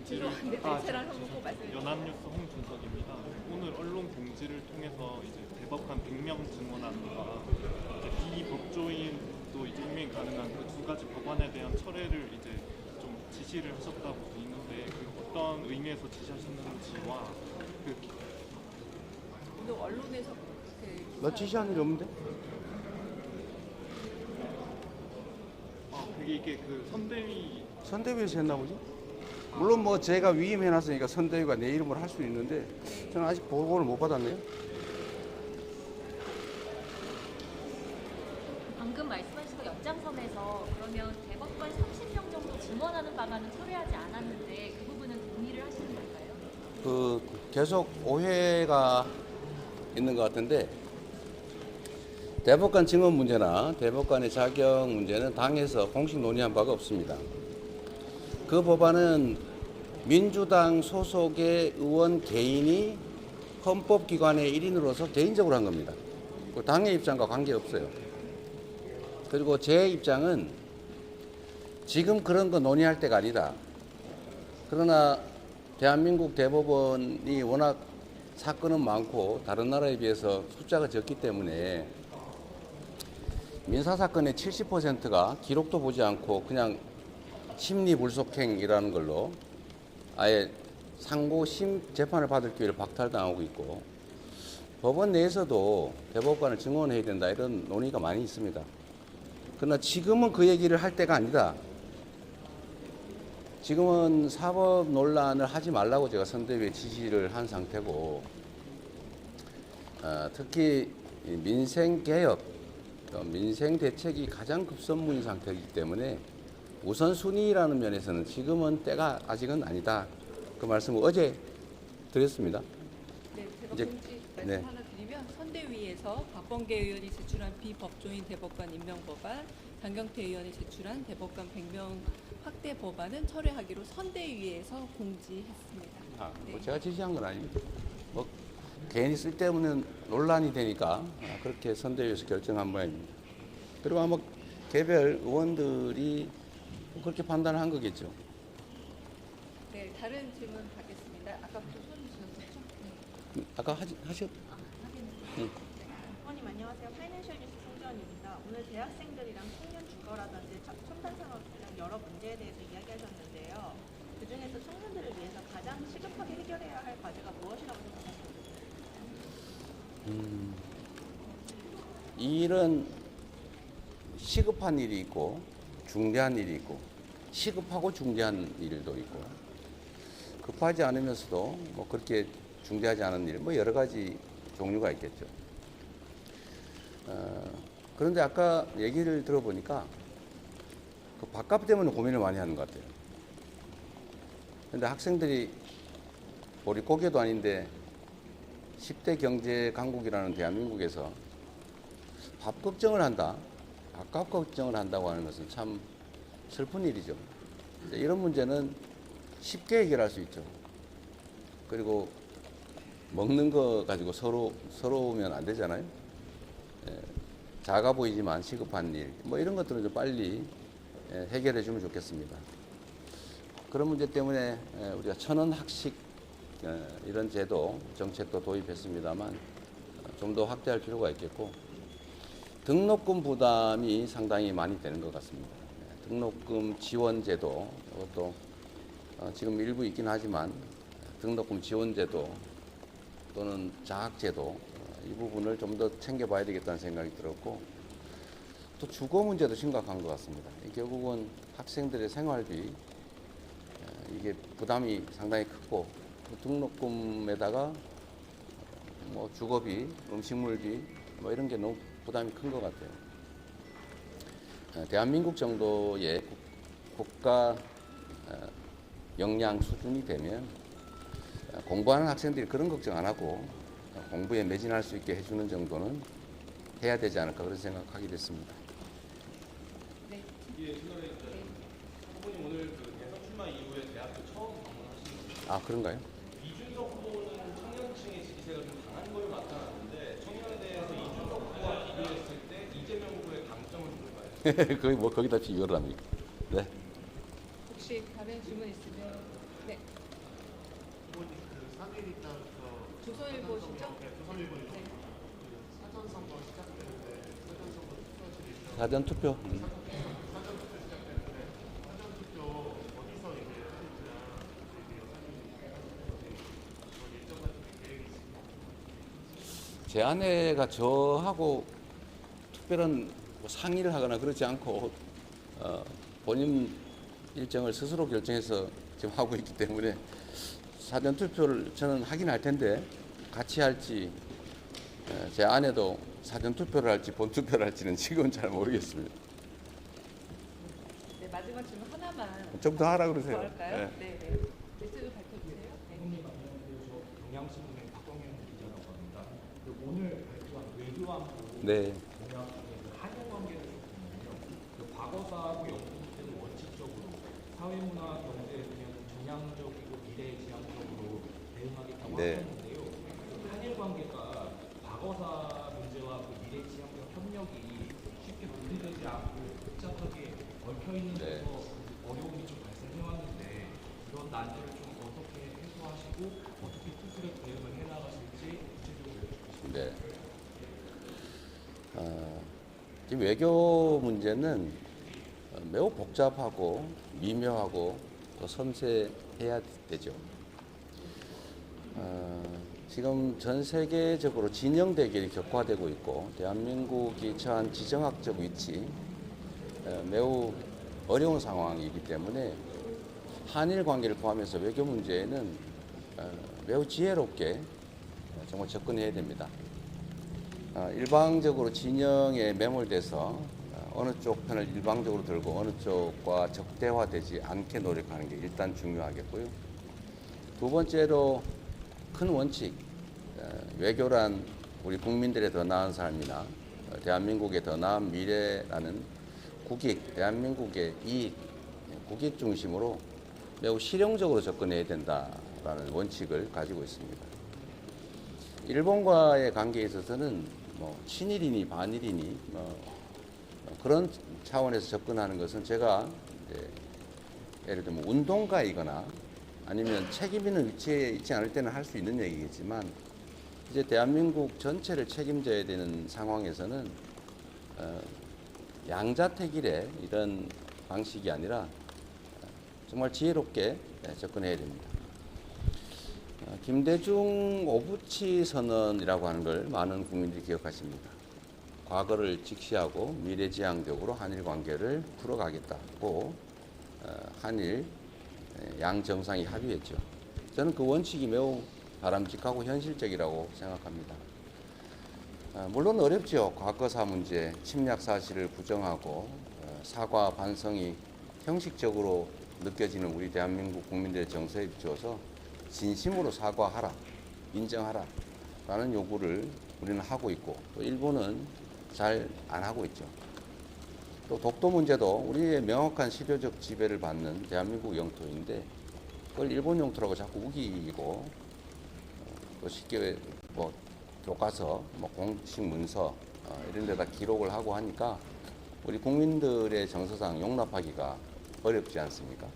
죄송한데 대체랑 한번 꼭 말씀해 주세요. 연합뉴스 홍준석입니다. 오늘 언론 공지를 통해서 이제 대법관 100명 증언안과 비법조인도 이제 임명 가능한 그 두 가지 법안에 대한 철회를 이제 좀 지시를 하셨다고 돼 있는데 그 어떤 의미에서 지시하셨는지와 그 또 언론에서 나 지시한 일이 없는데? 그게 이게 그 선대위에서 했나 보지? 물론 뭐 제가 위임해놨으니까 선대위가 내 이름으로 할 수 있는데 저는 아직 보고를 못 받았네요. 방금 말씀하신 거 연장선에서 그러면 대법관 30명 정도 증언하는 방안은 철회하지 않았는데 그 부분은 동의를 하시는 걸까요? 그 계속 오해가 있는 것 같은데 대법관 증언 문제나 대법관의 자격 문제는 당에서 공식 논의한 바가 없습니다. 그 법안은 민주당 소속의 의원 개인이 헌법기관의 일인으로서 개인적으로 한 겁니다. 당의 입장과 관계없어요. 그리고 제 입장은 지금 그런 거 논의할 때가 아니다. 그러나 대한민국 대법원이 워낙 사건은 많고 다른 나라에 비해서 숫자가 적기 때문에 민사사건의 70%가 기록도 보지 않고 그냥 심리불속행이라는 걸로 아예 상고 재판을 받을 기회를 박탈당하고 있고 법원 내에서도 대법관을 증언해야 된다 이런 논의가 많이 있습니다. 그러나 지금은 그 얘기를 할 때가 아니다. 지금은 사법 논란을 하지 말라고 제가 선대위에 지시를 한 상태고 특히 민생개혁, 민생대책이 가장 급선무인 상태이기 때문에 우선순위라는 면에서는 지금은 때가 아직은 아니다. 그 말씀을 어제 드렸습니다. 네, 제가 이제- 공지 말씀 네. 하나 드리면 선대위에서 박범계 의원이 제출한 비법조인 대법관 임명 법안, 장경태 의원이 제출한 대법관 100명 확대 법안은 철회하기로 선대위에서 공지했습니다. 뭐 제가 지시한 건 아닙니다. 뭐 괜히 쓸데없는 논란이 되니까 그렇게 선대위에서 결정한 모양입니다. 그리고 아마 개별 의원들이 그렇게 판단한 거겠죠. 네, 다른 질문 받겠습니다. 아까부터 손 주셨었죠? 네. 아까 하셨? 의원님 안녕하세요. 파이낸셜 뉴스 송지원입니다. 오늘 대학생들이랑 청년 주거라든지 첨단 산업이랑 여러 문제에 대해서 이야기하셨는데요. 그중에서 청년들을 위해서 가장 시급하게 해결해야 할 과제가 무엇이라고 생각하십니까? 이 일은 시급한 일이 있고 중대한 일이 있고 시급하고 중대한 일도 있고 급하지 않으면서도 뭐 그렇게 중대하지 않은 일, 뭐 여러 가지 종류가 있겠죠. 그런데 아까 얘기를 들어보니까 그 밥값 때문에 고민을 많이 하는 것 같아요. 그런데 학생들이 우리 고개도 아닌데 10대 경제 강국이라는 대한민국에서 밥 걱정을 한다, 밥값 걱정을 한다고 하는 것은 참 슬픈 일이죠. 이런 문제는 쉽게 해결할 수 있죠. 그리고 먹는 거 가지고 서러우면 안 되잖아요. 작아 보이지만 시급한 일, 뭐 이런 것들은 좀 빨리 해결해 주면 좋겠습니다. 그런 문제 때문에 우리가 천원 학식 이런 제도, 정책도 도입했습니다만 좀 더 확대할 필요가 있겠고 등록금 부담이 상당히 많이 되는 것 같습니다. 등록금 지원 제도, 이것도 지금 일부 있긴 하지만 등록금 지원 제도 또는 장학 제도 이 부분을 좀 더 챙겨봐야 되겠다는 생각이 들었고 또 주거 문제도 심각한 것 같습니다. 결국은 학생들의 생활비 이게 부담이 상당히 크고 등록금에다가 뭐 주거비, 음식물비 뭐 이런 게 너무 부담이 큰 것 같아요. 대한민국 정도의 국가 역량 수준이 되면 공부하는 학생들이 그런 걱정 안 하고 공부에 매진할 수 있게 해주는 정도는 해야 되지 않을까 그런 생각하게 됐습니다. 네. 예, 중간에 후보님 오늘 그 대선 출마 이후에 대학교 처음 방문하시는 아 그런가요? 이준석 후보는 청년층의 지지세가 좀 강한 걸로 나타났는데 청년에 대해서 이준석 후보와 비교했을 때 이재명 후보의 강점은 뭘까요? 거기 뭐 거기다 비교를 합니까? 네. 혹시 다른 질문 있으면 네. 의원님 그 3일 있다부터 조선일보시죠? 조선일보에서 네. 그 사전선거 시작되는데 사전선거 투표실에서 사전 투표. 사전투표 시작되는데 사전투표 어디서 이제 하실지랑 이제 여사님 일정 같은 게 계획이 있습니다. 제 아내가 저하고 특별한 뭐 상의를 하거나 그러지 않고 본인 일정을 스스로 결정해서 지금 하고 있기 때문에 사전 투표를 저는 하긴 할 텐데 같이 할지 제 아내도 사전 투표를 할지 본 투표를 할지는 지금은 잘 모르겠습니다. 네, 마지막 질문 하나만 좀 더 하라 더 그러세요. 할까요? 네. 네, 네. 메시지 밝혀주세요. 네. 형님 안녕하세요. 저 경향신문의 박광현 기자라고 합니다. 오늘 발표한 외교안보 네. 공약 중에 그 한일 관계를 보면요. 그 과거사하고 연구 문제는 원칙적으로 사회문화 경제에 대한 전향적이고 미래지향적으로 대응하겠다고 네. 하셨는데요. 그 한일 관계가 과거사 문제와 그 미래지향적 협력이 쉽게 분리되지 않고 복잡하게 얽혀 있는 네. 데서 어려움이 좀 발생해왔는데 이런 난제를 좀 어떻게 해소하시고 어떻게 투트랙 대응을 해나가실지 구체적으로 여쭤보겠습니다. 네. 지금 외교 문제는 매우 복잡하고 미묘하고 또 섬세해야 되죠. 지금 전 세계적으로 진영 대결이 격화되고 있고 대한민국이 처한 지정학적 위치 매우 어려운 상황이기 때문에 한일 관계를 포함해서 외교 문제에는 매우 지혜롭게 정말 접근해야 됩니다. 일방적으로 진영에 매몰돼서 어느 쪽 편을 일방적으로 들고 어느 쪽과 적대화되지 않게 노력하는 게 일단 중요하겠고요. 두 번째로 큰 원칙, 외교란 우리 국민들의 더 나은 삶이나 대한민국의 더 나은 미래라는 국익, 대한민국의 이익, 국익 중심으로 매우 실용적으로 접근해야 된다라는 원칙을 가지고 있습니다. 일본과의 관계에 있어서는 뭐 친일이니 반일이니 그런 차원에서 접근하는 것은 제가 이제 예를 들면 운동가이거나 아니면 책임 있는 위치에 있지 않을 때는 할 수 있는 얘기겠지만 이제 대한민국 전체를 책임져야 되는 상황에서는 양자택일의 이런 방식이 아니라 정말 지혜롭게 접근해야 됩니다. 김대중 오부치 선언이라고 하는 걸 많은 국민들이 기억하십니다. 과거를 직시하고 미래지향적으로 한일 관계를 풀어가겠다고 한일 양 정상이 합의했죠. 저는 그 원칙이 매우 바람직하고 현실적이라고 생각합니다. 물론 어렵죠. 과거사 문제, 침략 사실을 부정하고 사과 반성이 형식적으로 느껴지는 우리 대한민국 국민들의 정서에 비추어서 진심으로 사과하라, 인정하라 라는 요구를 우리는 하고 있고 또 일본은 잘 안 하고 있죠. 또 독도 문제도 우리의 명확한 실효적 지배를 받는 대한민국 영토인데 그걸 일본 영토라고 자꾸 우기고 또 쉽게 뭐 교과서, 뭐 공식 문서 이런 데다 기록을 하고 하니까 우리 국민들의 정서상 용납하기가 어렵지 않습니까?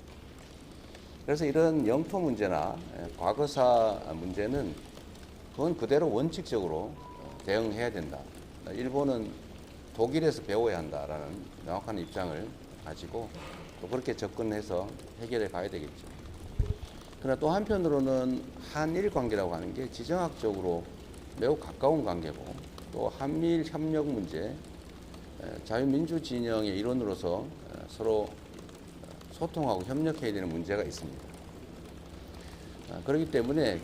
그래서 이런 영토 문제나 과거사 문제는 그건 그대로 원칙적으로 대응해야 된다. 일본은 독일에서 배워야 한다라는 명확한 입장을 가지고 또 그렇게 접근해서 해결해 가야 되겠죠. 그러나 또 한편으로는 한일 관계라고 하는 게 지정학적으로 매우 가까운 관계고 또 한미일 협력 문제, 자유민주 진영의 일원으로서 서로 소통하고 협력해야 되는 문제가 있습니다. 그렇기 때문에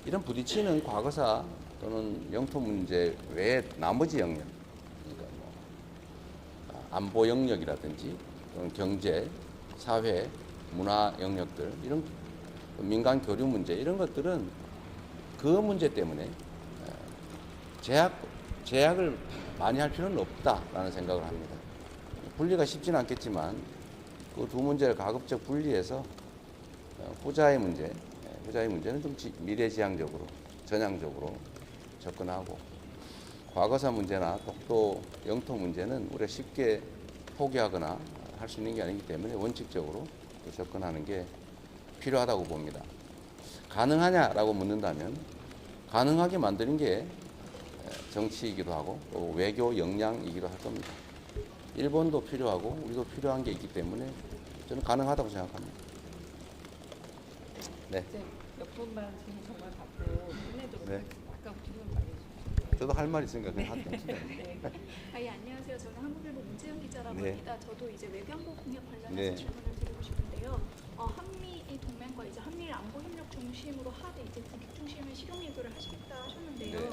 이런 부딪히는 과거사 또는 영토 문제 외에 나머지 영역, 그러니까 뭐 안보 영역이라든지 또는 경제, 사회, 문화 영역들 이런 민간 교류 문제 이런 것들은 그 문제 때문에 제약을 많이 할 필요는 없다라는 생각을 합니다. 분리가 쉽지는 않겠지만 그 두 문제를 가급적 분리해서 후자의 문제는 좀 미래지향적으로 전향적으로 접근하고 과거사 문제나 독도 영토 문제는 우리가 쉽게 포기하거나 할 수 있는 게 아니기 때문에 원칙적으로 접근하는 게 필요하다고 봅니다. 가능하냐라고 묻는다면 가능하게 만드는 게 정치이기도 하고 또 외교 역량이기도 할 겁니다. 일본도 필요하고 우리도 필요한 게 있기 때문에 저는 가능하다고 생각합니다. 네. 이제 몇 분만 질문 정말 받고 끝내도록 네. 하겠습니다. 아까 질문 많이 주셨어요. 저도 할 말 있으니까 그냥 하죠. 네. 예, 안녕하세요. 저는 한국일보 문재영 기자라고 네. 합니다. 저도 이제 외교안보 공약 관련해서 네. 질문을 드리고 싶은데요. 한미 동맹과 이제 한미일 안보 협력 중심으로 하되 이제 국익 중심의 실용 외교를 하시겠다 하셨는데요. 네.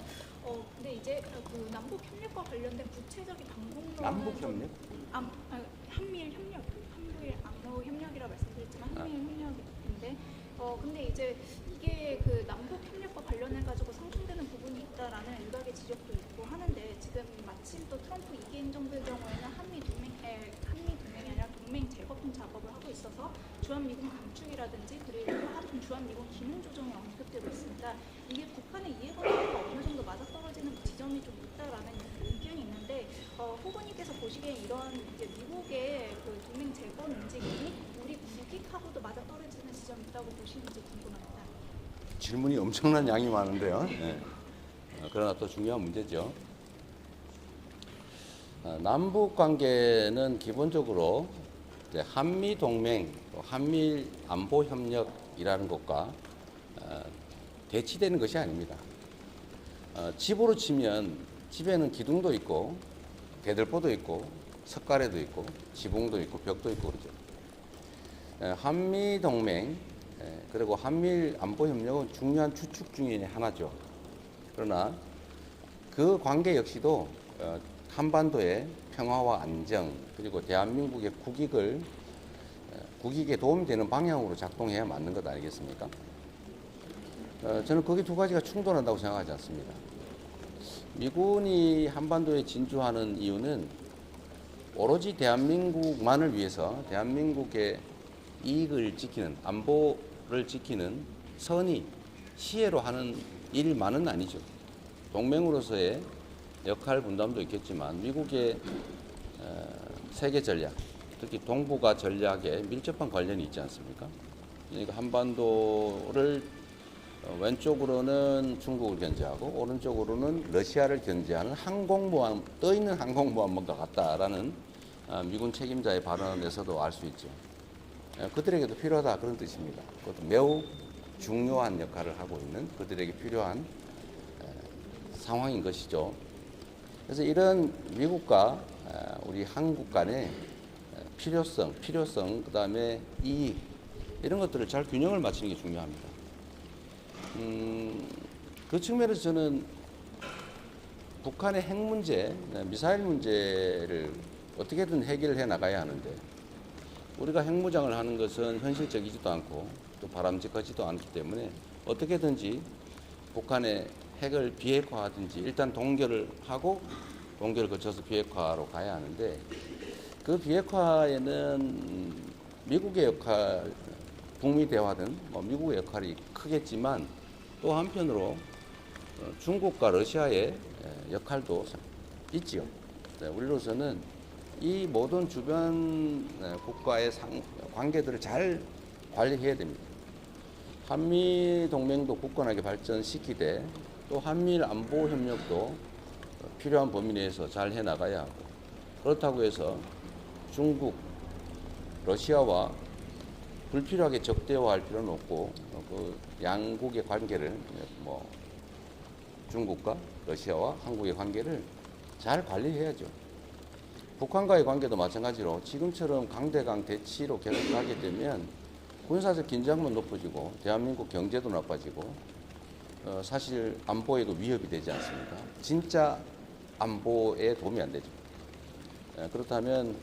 근데 이제 그 남북 협력과 관련된 구체적인 방법론은 남북 협력? 한미일 협력, 한미일 안보 협력이라 말씀드렸지만 한미일 협력인데, 근데 이제 이게 그 남북 협력과 관련해 가지고 상충되는 부분이 있다라는 일각의 지적도 있고 하는데, 지금 마침 또 트럼프 2기 행정부의 경우에는 한미 동맹이 아니라 동맹 재거품 작업을 하고 있어서 주한미군 감축이라든지 그리고 주한미군 기능 조정이 언급되고 있습니다. 이게 북한의 이해관계가 어느 정도 맞아떨어지는 지점이 좀 있다라는 의견이 있는데, 후보님께서 보시기에 이런 이제 미국의 그 동맹 재건 움직임이 우리 국익하고도 맞아떨어지는 지점이 있다고 보시는지 궁금합니다. 질문이 엄청난 양이 많은데요. 네. 그러나 또 중요한 문제죠. 남북 관계는 기본적으로 이제 한미 동맹, 한미 안보 협력이라는 것과 대치되는 것이 아닙니다. 집으로 치면 집에는 기둥도 있고 대들보도 있고 석가래도 있고 지붕도 있고 벽도 있고 그러죠. 한미 동맹 그리고 한미일 안보 협력은 중요한 주축 중의 하나죠. 그러나 그 관계 역시도 한반도의 평화와 안정 그리고 대한민국의 국익에 도움이 되는 방향으로 작동해야 맞는 것 아니겠습니까? 저는 거기 두 가지가 충돌한다고 생각하지 않습니다. 미군이 한반도에 진주하는 이유는 오로지 대한민국만을 위해서 대한민국의 이익을 지키는 안보를 지키는 선의 시혜로 하는 일만은 아니죠. 동맹으로서의 역할 분담도 있겠지만 미국의 세계 전략, 특히 동북아 전략에 밀접한 관련이 있지 않습니까? 그러니까 한반도를 왼쪽으로는 중국을 견제하고 오른쪽으로는 러시아를 견제하는 항공모함, 떠있는 항공모함과 같다라는 미군 책임자의 발언에서도 알 수 있죠. 그들에게도 필요하다 그런 뜻입니다. 그것도 매우 중요한 역할을 하고 있는 그들에게 필요한 상황인 것이죠. 그래서 이런 미국과 우리 한국 간의 필요성, 그다음에 이익 이런 것들을 잘 균형을 맞추는 게 중요합니다. 그 측면에서 저는 북한의 핵 문제, 미사일 문제를 어떻게든 해결해 나가야 하는데 우리가 핵무장을 하는 것은 현실적이지도 않고 또 바람직하지도 않기 때문에 어떻게든지 북한의 핵을 비핵화하든지 일단 동결을 하고 동결을 거쳐서 비핵화로 가야 하는데 그 비핵화에는 미국의 역할, 북미 대화든 미국의 역할이 크겠지만 또 한편으로 중국과 러시아의 역할도 있지요. 우리로서는 이 모든 주변 국가의 관계들을 잘 관리해야 됩니다. 한미 동맹도 굳건하게 발전시키되 또 한미일 안보 협력도 필요한 범위 내에서 잘 해나가야 하고 그렇다고 해서 중국, 러시아와 불필요하게 적대화할 필요는 없고 그 양국의 관계를 중국과 러시아와 한국의 관계를 잘 관리해야죠. 북한과의 관계도 마찬가지로 지금처럼 강대강 대치로 계속 가게 되면 군사적 긴장만 높아지고 대한민국 경제도 나빠지고 사실 안보에도 위협이 되지 않습니까? 진짜 안보에 도움이 안 되죠. 그렇다면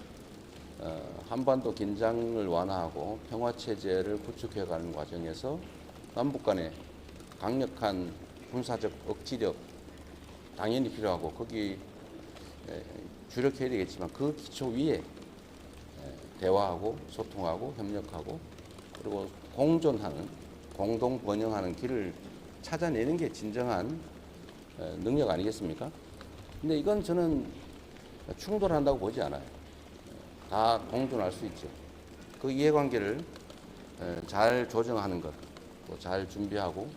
한반도 긴장을 완화하고 평화체제를 구축해가는 과정에서 남북 간의 강력한 군사적 억지력 당연히 필요하고 거기 주력해야 되겠지만 그 기초 위에 대화하고 소통하고 협력하고 그리고 공존하는 공동 번영하는 길을 찾아내는 게 진정한 능력 아니겠습니까? 근데 이건 저는 충돌한다고 보지 않아요. 다 공존할 수 있죠. 그 이해관계를 잘 조정하는 것, 또 잘 준비하고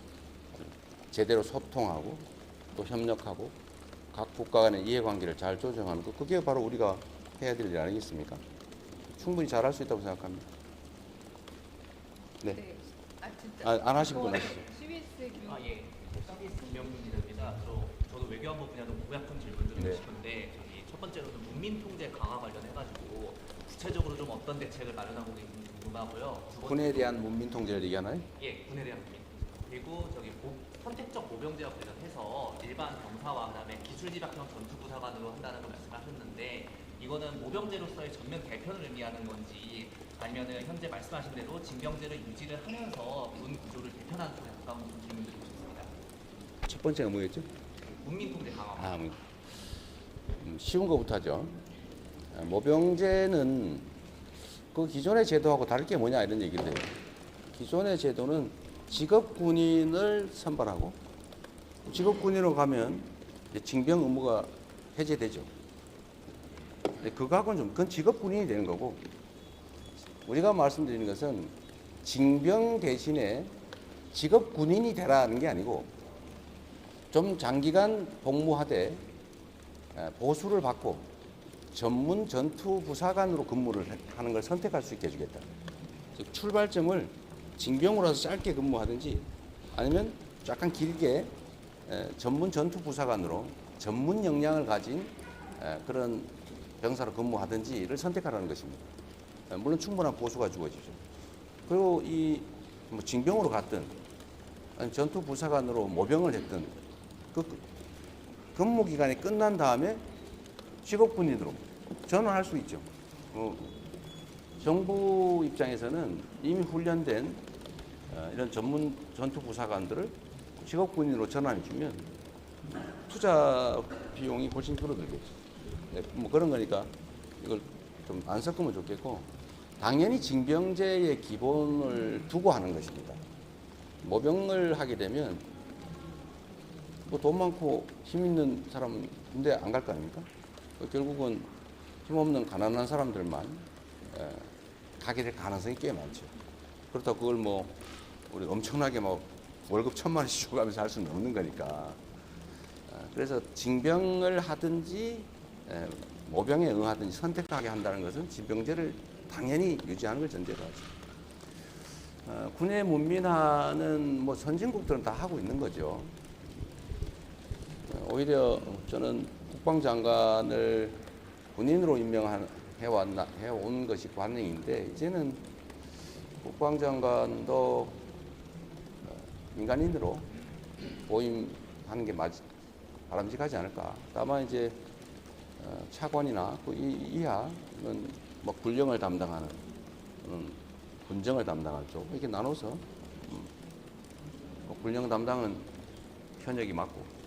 제대로 소통하고 또 협력하고 각 국가 간의 이해관계를 잘 조정하는 것, 그게 바로 우리가 해야 될 일 아니겠습니까? 충분히 잘할 수 있다고 생각합니다. 네. 네. 진짜. 안 하실 분 하시죠. CBS 교육. 예. 서비스 김영준입니다. 저도 외교안보 분야도 고약 좀 질문 드리고 네. 싶은데 저기 첫 번째로는 문민 통제 강화 관련해가지고 구체적으로 좀 어떤 대책을 마련하고 계신지 궁금하고요. 두 번째, 군에 대한 문민 통제를 얘기하나요? 예, 군에 대한 문민 통제. 그리고 저기 선택적 모병제와 관련해서 일반 병사와 그다음에 기술지각형 전투부사관으로 한다는 걸 말씀하셨는데 이거는 모병제로서의 전면 개편을 의미하는 건지 아니면은 현재 말씀하신 대로 징병제를 유지를 하면서 군 구조를 개편하는 쪽에 가까운 질문 드리고 싶습니다. 첫 번째가 뭐였죠? 문민 통제 강화. 쉬운 것부터 하죠. 모병제는 그 기존의 제도하고 다를 게 뭐냐 이런 얘기인데요. 기존의 제도는 직업 군인을 선발하고 직업 군인으로 가면 이제 징병 의무가 해제되죠. 근데 그거하고는 좀 그건 직업 군인이 되는 거고 우리가 말씀드리는 것은 징병 대신에 직업 군인이 되라는 게 아니고 좀 장기간 복무하되 보수를 받고 전문 전투 부사관으로 근무를 하는 걸 선택할 수 있게 해주겠다. 즉 출발점을 징병으로 해서 짧게 근무하든지 아니면 약간 길게 전문 전투 부사관으로 전문 역량을 가진 그런 병사로 근무하든지를 선택하라는 것입니다. 물론 충분한 보수가 주어지죠. 그리고 뭐 징병으로 갔든 아니 전투 부사관으로 모병을 했든 그 근무 기간이 끝난 다음에 직업군인으로 전환할 수 있죠. 정부 입장에서는 이미 훈련된 이런 전문 전투 부사관들을 직업군인으로 전환해 주면 투자 비용이 훨씬 줄어들겠죠. 네, 뭐 그런 거니까 이걸 좀 안 섞으면 좋겠고 당연히 징병제의 기본을 두고 하는 것입니다. 모병을 하게 되면 뭐 돈 많고 힘 있는 사람은 군대 안 갈 거 아닙니까? 결국은 힘없는 가난한 사람들만 가게 될 가능성이 꽤 많죠. 그렇다고 그걸 뭐 우리 엄청나게 막 월급 1,000만 원씩 주고 가면서 할 수는 없는 거니까. 그래서 징병을 하든지 모병에 응하든지 선택하게 한다는 것은 징병제를 당연히 유지하는 걸 전제로 하죠. 군의 문민화는 뭐 선진국들은 다 하고 있는 거죠. 오히려 저는 국방장관을 군인으로 해온 것이 관행인데 이제는 국방장관도 민간인으로 보임하는 게 바람직하지 않을까. 다만 이제 차관이나 그 이하는 뭐 군령을 담당하는 군정을 담당할 쪽 이렇게 나눠서 군령 담당은 현역이 맞고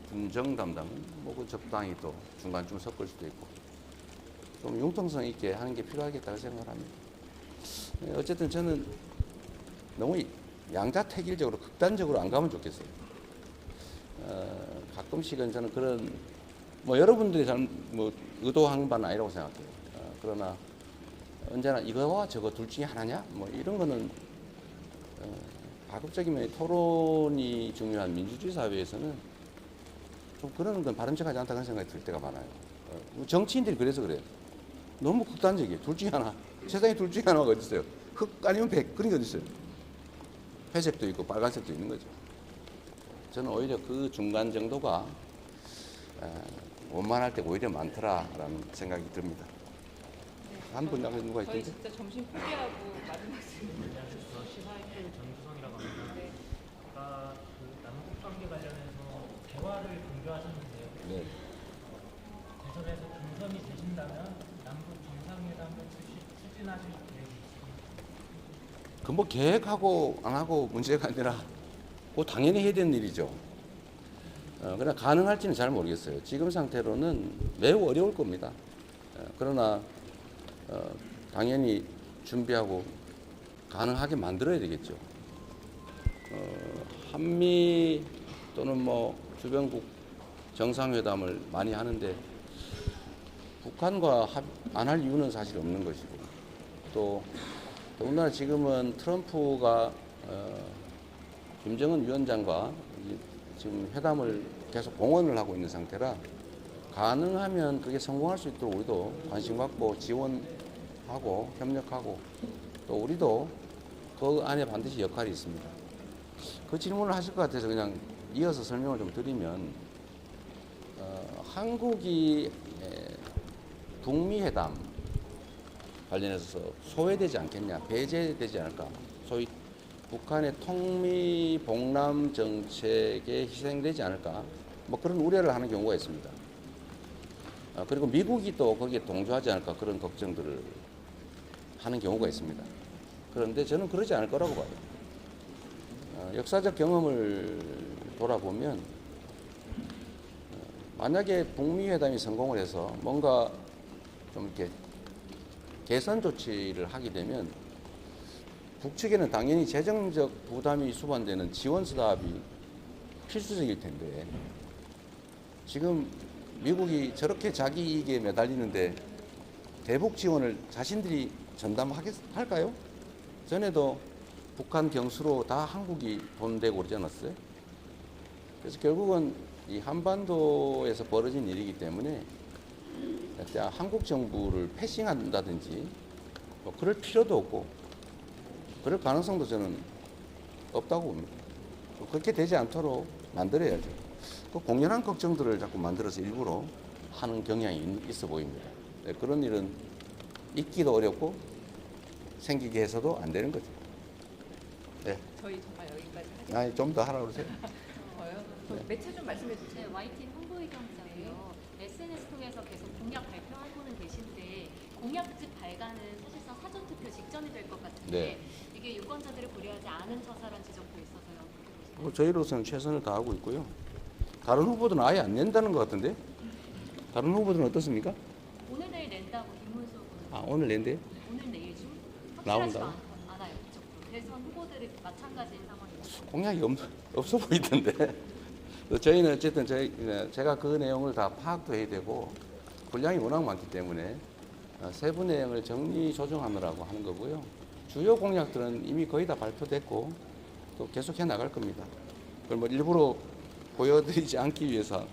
군정 담당은 뭐 그 적당히 또 중간쯤 섞을 수도 있고 좀 융통성 있게 하는 게 필요하겠다고 생각을 합니다. 어쨌든 저는 너무 양자택일적으로 극단적으로 안 가면 좋겠어요. 가끔씩은 저는 그런 뭐 여러분들이 잘 뭐 의도한 바는 아니라고 생각해요. 그러나 언제나 이거와 저거 둘 중에 하나냐 뭐 이런 거는 가급적이면 토론이 중요한 민주주의 사회에서는 좀 그런 건 바람직하지 않다는 생각이 들 때가 많아요. 정치인들이 그래서 그래요. 너무 극단적이에요. 둘 중에 하나. 세상에 둘 중에 하나가 어디 있어요? 흑 아니면 백 그런 게 어디 있어요? 회색도 있고 빨간색도 있는 거죠. 저는 오히려 그 중간 정도가 원만할 때 오히려 많더라라는 생각이 듭니다. 한 분 나가 누가 저희 있던데? 진짜 점심 포기하고 마지막 질문. 저 시사이클 전주성이라고 합니다. 네. 아까 그 남북 관계 관련해서 대화를 강조하셨는데요. 네. 대선에서 당선이 되신다면 남북 정상회담을 추진하실 계획이 있습니다. 그 뭐 계획하고 안 하고 문제가 아니라 그 당연히 해야 되는 일이죠. 그러나 가능할지는 잘 모르겠어요. 지금 상태로는 매우 어려울 겁니다. 그러나 당연히 준비하고 가능하게 만들어야 되겠죠. 한미 또는 뭐 주변국 정상회담을 많이 하는데 북한과 안 할 이유는 사실 없는 것이고 또 더군다나 지금은 트럼프가 김정은 위원장과 지금 회담을 계속 공언을 하고 있는 상태라 가능하면 그게 성공할 수 있도록 우리도 관심 갖고 지원하고 협력하고 또 우리도 그 안에 반드시 역할이 있습니다. 그 질문을 하실 것 같아서 그냥 이어서 설명을 좀 드리면 한국이 북미 회담 관련해서 소외되지 않겠냐, 배제되지 않을까, 소위 북한의 통미봉남 정책에 희생되지 않을까, 뭐 그런 우려를 하는 경우가 있습니다. 그리고 미국이 또 거기에 동조하지 않을까 그런 걱정들을 하는 경우가 있습니다. 그런데 저는 그러지 않을 거라고 봐요. 역사적 경험을 돌아보면 만약에 북미 회담이 성공을 해서 뭔가 좀 이렇게 개선 조치를 하게 되면 북측에는 당연히 재정적 부담이 수반되는 지원 수답이 필수적일 텐데 지금 미국이 저렇게 자기 이익에 매달리는데 대북 지원을 자신들이 전담할까요? 전에도 북한 경수로 다 한국이 돈 대고 그러지 않았어요? 그래서 결국은 이 한반도에서 벌어진 일이기 때문에 한국 정부를 패싱한다든지 뭐 그럴 필요도 없고 그럴 가능성도 저는 없다고 봅니다. 그렇게 되지 않도록 만들어야죠. 그 공연한 걱정들을 자꾸 만들어서 일부러 하는 경향이 있어 보입니다. 네, 그런 일은 있기도 어렵고 생기게 해서도 안 되는 거죠. 네. 저희 정말 여기까지 하겠습니다. 아니, 좀 더 하라고 그러세요. 네. 매체 좀 말씀해 주세요. 네, YTN 홍보의견이고요. SNS 통해서 계속 공약 발표하고는 계신데 공약집 발간은 사실상 사전 투표 직전이 될 것 같은데 네. 이게 유권자들을 고려하지 않은 처사란 지적도 있어서요. 뭐 저희로서는 최선을 다하고 있고요. 다른 후보들은 아예 안 낸다는 것 같은데? 다른 후보들은 어떻습니까? 오늘 내일 낸다고 김문수 후보는 아, 오늘 낸대요? 오늘 내일 중 나온다. 확실하지가 않아요. 그쪽도. 대선 후보들이 마찬가지인 상황입니다. 공약이 없어 보이던데. 저희는 어쨌든 제가 그 내용을 다 파악도 해야 되고 분량이 워낙 많기 때문에 세부 내용을 정리 조정하느라고 하는 거고요. 주요 공약들은 이미 거의 다 발표됐고 또 계속해 나갈 겁니다. 그걸 뭐 일부러 보여드리지 않기 위해서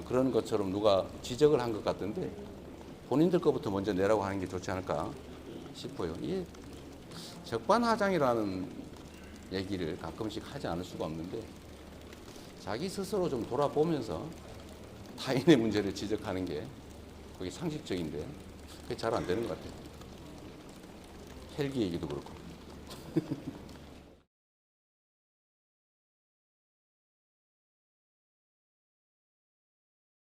그런 것처럼 누가 지적을 한 것 같은데 본인들 거부터 먼저 내라고 하는 게 좋지 않을까 싶어요. 이게 적반하장이라는 얘기를 가끔씩 하지 않을 수가 없는데 자기 스스로 좀 돌아보면서 타인의 문제를 지적하는 게 그게 상식적인데 그게 잘 안 되는 것 같아요. 헬기 얘기도 그렇고.